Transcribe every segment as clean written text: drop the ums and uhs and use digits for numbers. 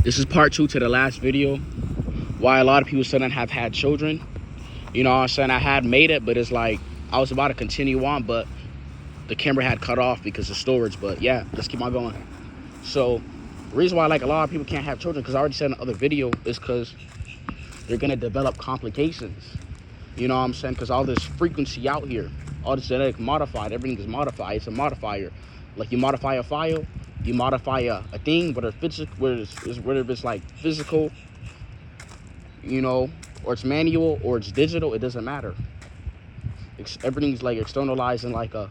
This is part 2 to the last video. Why a lot of people shouldn't have had children. You know what I'm saying? I had made it, but it's like I was about to continue on, but the camera had cut off because of storage. But yeah, let's keep on going. So the reason why like a lot of people can't have children, because I already said in another video, is because they're gonna develop complications. You know what I'm saying? Because all this frequency out here, all this genetic modified, everything is modified. It's a modifier. Like you modify a file, you modify a thing, whether it's like physical, you know, or it's manual or it's digital, it doesn't matter. Everything's like externalized in like a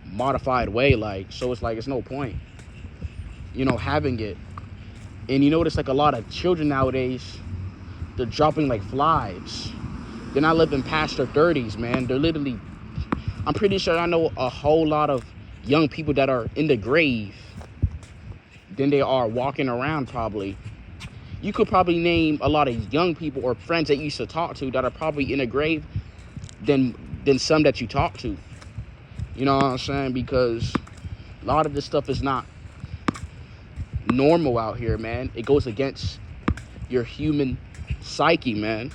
modified way, like, so it's like it's no point, you know, having it. And you notice like a lot of children nowadays, they're dropping like flies. They're not living past their 30s, man. They're literally, I'm pretty sure I know a whole lot of young people that are in the grave than they are walking around probably. You could probably name a lot of young people or friends that you used to talk to that are probably in a grave than some that you talk to. You know what I'm saying? Because a lot of this stuff is not normal out here, man. It goes against your human psyche, man.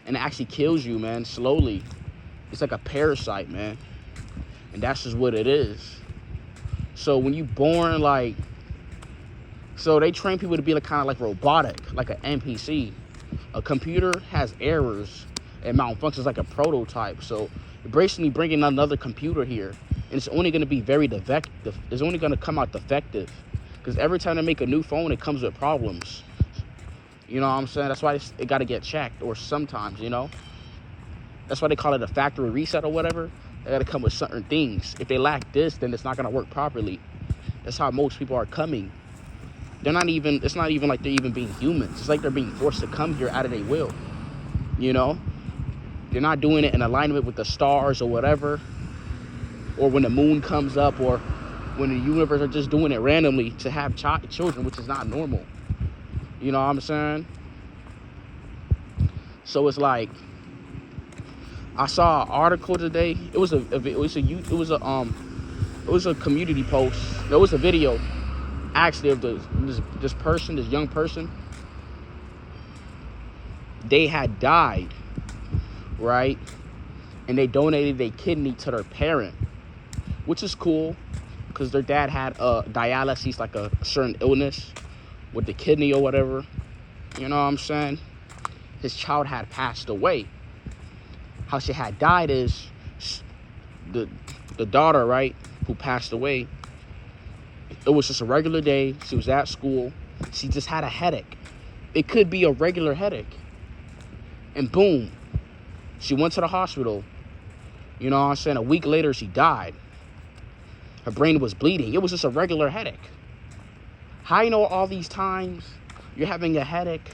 And it actually kills you, man, slowly. It's like a parasite, man. And that's just what it is. So when you born, like, so they train people to be like kind of like robotic, like an NPC. A computer has errors and malfunctions like a prototype. So you're basically bringing another computer here, and it's only going to be very defective. It's only going to come out defective, because every time they make a new phone, it comes with problems. You know what I'm saying? That's why it got to get checked, or sometimes, you know. That's why they call it a factory reset or whatever. They got to come with certain things. If they lack this, then it's not going to work properly. That's how most people are coming. They're not even, it's not even like they're even being humans. It's like they're being forced to come here out of their will. You know? They're not doing it in alignment with the stars or whatever. Or when the moon comes up, or when the universe are just doing it randomly to have children, which is not normal. You know what I'm saying? So it's like, I saw an article today. It was a community post. There was a video actually of this young person. They had died, right? And they donated a kidney to their parent, which is cool, because their dad had dialysis, like a certain illness with the kidney or whatever. You know what I'm saying? His child had passed away. How she had died is the daughter, right, who passed away. It was just a regular day. She was at school. She just had a headache. It could be a regular headache. And boom, she went to the hospital. You know what I'm saying? A week later, she died. Her brain was bleeding. It was just a regular headache. How you know all these times you're having a headache,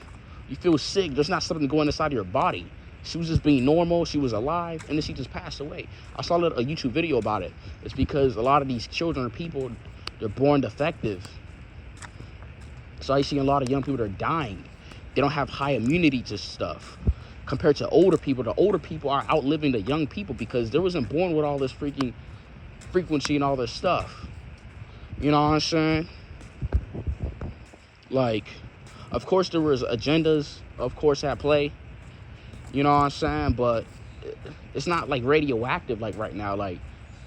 you feel sick, there's not something going inside of your body. She was just being normal, she was alive, and then she just passed away. I saw a YouTube video about it. It's because a lot of these children or people, they're born defective. So I see a lot of young people that are dying. They don't have high immunity to stuff. Compared to older people, the older people are outliving the young people because they wasn't born with all this freaking frequency and all this stuff. You know what I'm saying? Like, of course there was agendas, of course, at play. You know what I'm saying? But it's not like radioactive like right now. Like,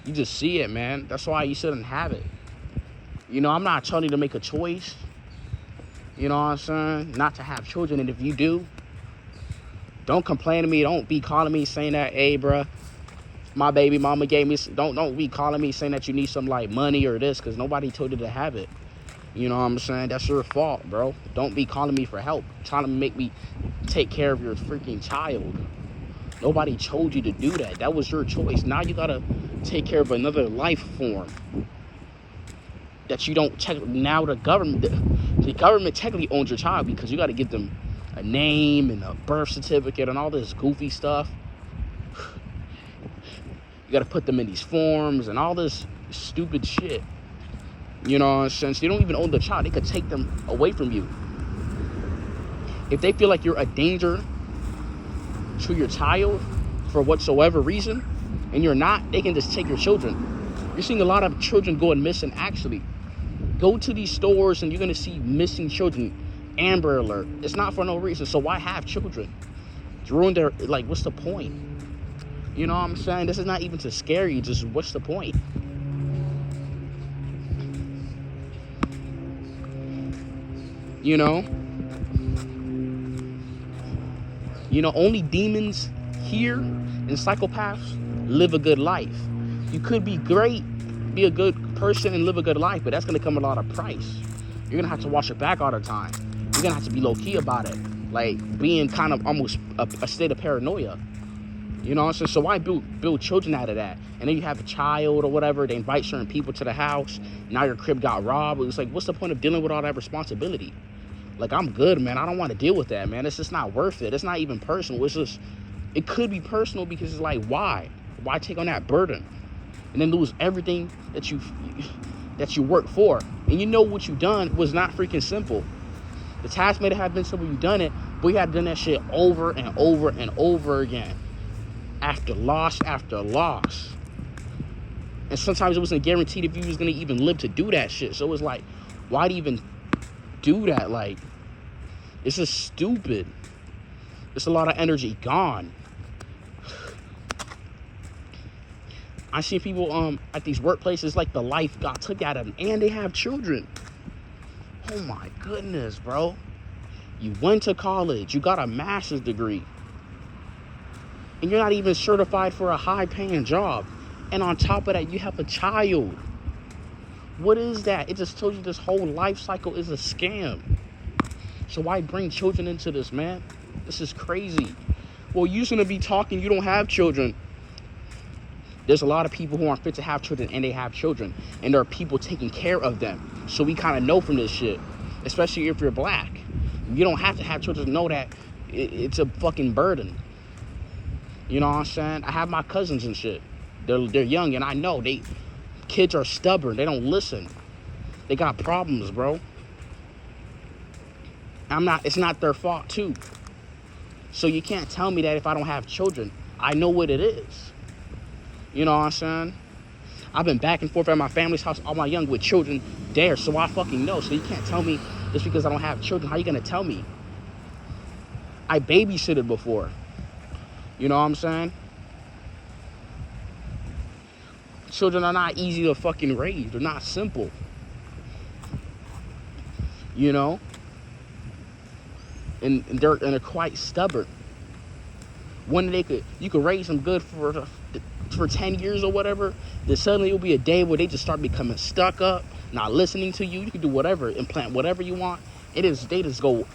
you just see it, man. That's why you shouldn't have it. You know, I'm not telling you to make a choice, you know what I'm saying, not to have children. And if you do, don't complain to me. Don't be calling me saying that, hey, bruh, my baby mama gave me, don't be calling me saying that you need some like money or this, because nobody told you to have it. You know what I'm saying? That's your fault, bro. Don't be calling me for help, trying to make me take care of your freaking child. Nobody told you to do that. That was your choice. Now you gotta take care of another life form that you don't check. Now the government technically owns your child, because you got to give them a name and a birth certificate and all this goofy stuff. You got to put them in these forms and all this stupid shit. You know what I'm saying? So they don't even own the child. They could take them away from you. If they feel like you're a danger to your child for whatsoever reason, and you're not, they can just take your children. You're seeing a lot of children going missing, actually. Go to these stores and you're gonna see missing children. Amber Alert. It's not for no reason. So why have children? To ruin their, like, what's the point? You know what I'm saying? This is not even to scare you. Just what's the point? You know? Only demons here and psychopaths live a good life. You could be great, be a good person and live a good life, but that's going to come at a lot of price. You're going to have to watch your back all the time. You're going to have to be low-key about it. Like, being kind of almost a state of paranoia. You know what I'm saying? So why build children out of that? And then you have a child or whatever. They invite certain people to the house. Now your crib got robbed. It's like, what's the point of dealing with all that responsibility? Like, I'm good, man. I don't want to deal with that, man. It's just not worth it. It's not even personal. It's just, it could be personal because it's like, why? Why take on that burden? And then lose everything that you work for. And you know what you done was not freaking simple. The task may have been simple, you done it, but you had done that shit over and over and over again. After loss after loss. And sometimes it wasn't guaranteed if you was gonna even live to do that shit. So it was like, why do you even do that? Like, it's just stupid. It's a lot of energy gone. I see people at these workplaces, like, the life got took out of them, and they have children. Oh my goodness, bro. You went to college, you got a master's degree, and you're not even certified for a high-paying job. And on top of that, you have a child. What is that? It just told you this whole life cycle is a scam. So why bring children into this, man? This is crazy. Well, you're going to be talking, you don't have children. There's a lot of people who aren't fit to have children, and they have children. And there are people taking care of them. So we kind of know from this shit, especially if you're black. You don't have to have children to know that it's a fucking burden. You know what I'm saying? I have my cousins and shit. They're young, and I know kids are stubborn. They don't listen. They got problems, bro. It's not their fault, too. So you can't tell me that if I don't have children. I know what it is. You know what I'm saying? I've been back and forth at my family's house all my young with children there, so I fucking know. So you can't tell me just because I don't have children. How you gonna tell me? I babysitted before. You know what I'm saying? Children are not easy to fucking raise. They're not simple. You know? And they're quite stubborn. One day you could raise them good for 10 years or whatever, then suddenly it'll be a day where they just start becoming stuck up, not listening to you. You can do whatever, implant whatever you want. They just go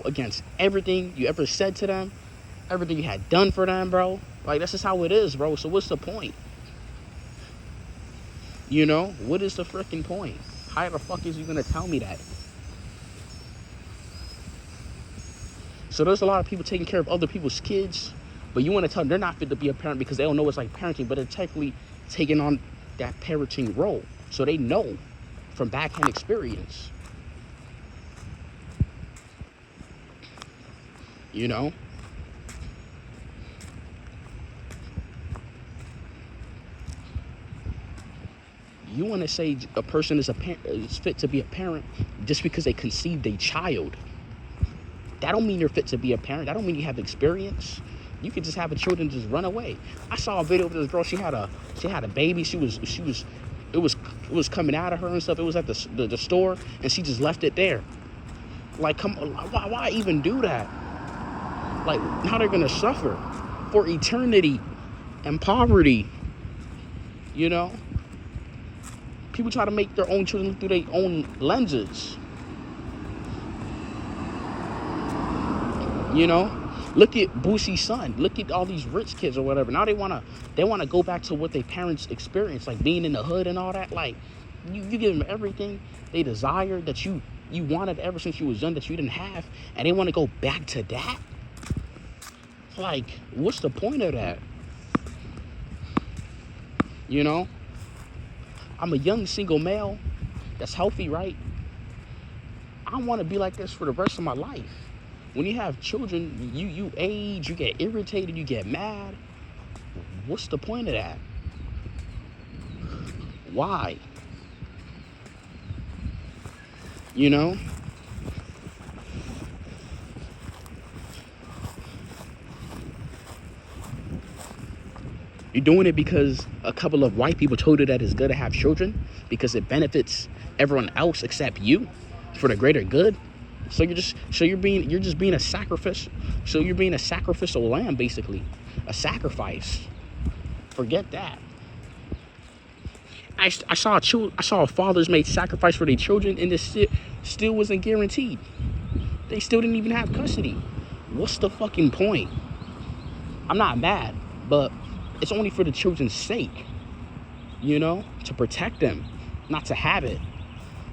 against everything you ever said to them, everything you had done for them, bro. Like, that's just how it is, bro. So what's the point? You know, what is the freaking point? How the fuck is you gonna tell me that? So there's a lot of people taking care of other people's kids, but you want to tell them they're not fit to be a parent because they don't know what's like parenting, but they're technically taking on that parenting role. So they know from backhand experience. You know? You want to say a person is fit to be a parent just because they conceived a child. That don't mean you're fit to be a parent. That don't mean you have experience. You could just have a child and just run away. I saw a video of this girl. She had a baby. It was coming out of her and stuff. It was at the store, and she just left it there. Like, why even do that? Like, now they're gonna suffer for eternity and poverty. You know, people try to make their own children look through their own lenses. You know, look at Boosie's son. Look at all these rich kids or whatever. Now they wanna go back to what their parents experienced, like being in the hood and all that. Like, you give them everything they desire that you wanted ever since you was young that you didn't have, and they want to go back to that. Like, what's the point of that? You know, I'm a young single male that's healthy, right? I want to be like this for the rest of my life. When you have children, you age, you get irritated, you get mad. What's the point of that? Why? You know? You're doing it because a couple of white people told you that it's good to have children because it benefits everyone else except you for the greater good. So you're just being a sacrifice. So you're being a sacrificial lamb, basically. A sacrifice. Forget that. I saw fathers made sacrifice for their children, and this shit still wasn't guaranteed. They still didn't even have custody. What's the fucking point? I'm not mad, but it's only for the children's sake, you know, to protect them, not to have it,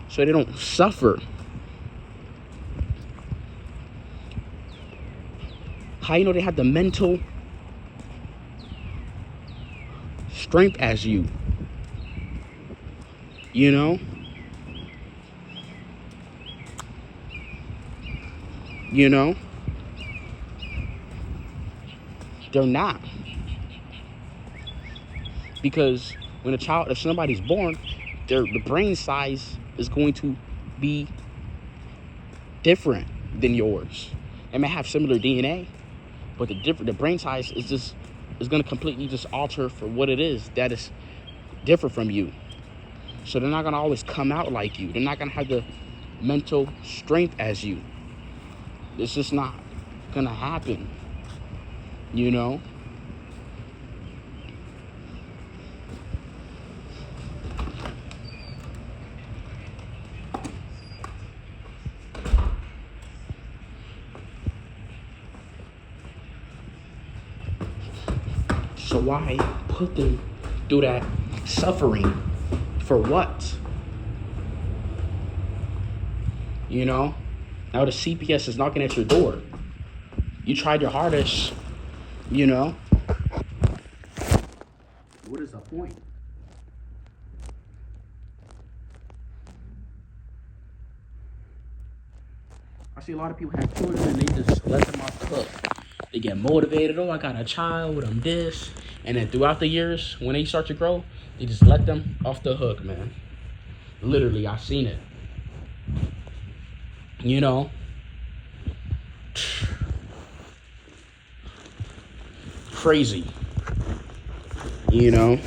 so they don't suffer. How you know they have the mental strength as you? You know? You know? They're not. Because when if somebody's born, the brain size is going to be different than yours. It may have similar DNA, but the brain size is going to completely just alter for what it is that is different from you. So they're not going to always come out like you. They're not going to have the mental strength as you. It's just not going to happen, you know? So why put them through that suffering? For what? You know? Now the CPS is knocking at your door. You tried your hardest, you know? What is the point? I see a lot of people have children and they just let them off the hook. They get motivated. Oh, I got a child. I'm this. And then throughout the years, when they start to grow, they just let them off the hook, man. Literally, I've seen it. You know? Crazy. You know?